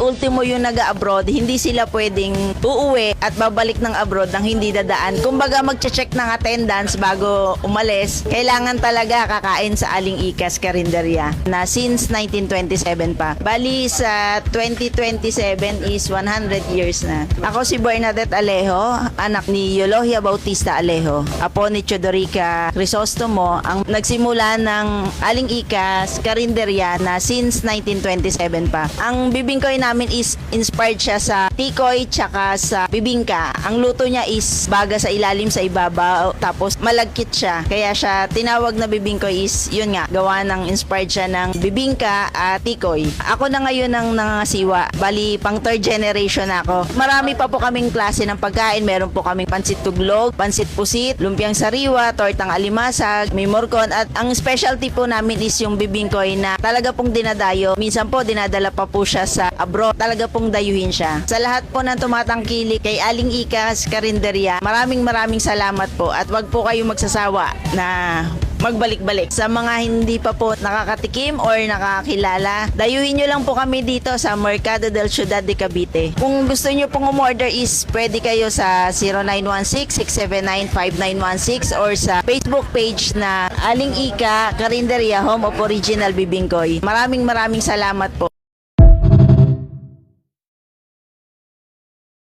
ultimo yung nag-abroad, hindi sila pwedeng uuwi at babalik ng abroad nang hindi dadaan. Kumbaga magche-check ng attendance bago umalis. Kailangan talaga kakain sa Aling Ika's Karinderya na since 1927 pa. Bali sa 2027 is 100 years na. Ako si Bernadette Alejo, anak ni Eulohia Bautista Alejo, apo ni Chodorica Crisostomo, ang nagsimula ng Aling Ika's Karinderya na since 1927 pa. Ang bibingkoy namin is inspired siya sa tikoy tsaka sa bibingka. Ang luto niya is baga sa ilalim sa ibabaw tapos malagkit siya. Kaya siya tinawag na bibingkoy is yun nga, gawa ng inspired siya ng bibingka at tikoy. Ako na ngayon ang nangasiwa. Bali pang third generation ako. Marami pa po kaming klase ng pagkain. Meron po kaming pansit tuglog, pansit pusit, lumpiang sariwa, tortang alimasag, may morcon at ang specialty po namin is yung bibingkoy na talaga pong dinadayo. Minsan po dinadala pa po siya sa abroad. Talaga pong dayuhin siya. Sa lahat po ng tumatangkilik kay Aling Ika's Karinderya, maraming salamat po at wag po kayong magsasawa na magbalik-balik. Sa mga hindi pa po nakakatikim or nakakilala, dayuhin nyo lang po kami dito sa Mercado del Ciudad de Cavite. Kung gusto nyo pong umorder is pwede kayo sa 0916-679-5916 or sa Facebook page na Aling Ika Karinderya Home of Original Bibingkoy. Maraming salamat po.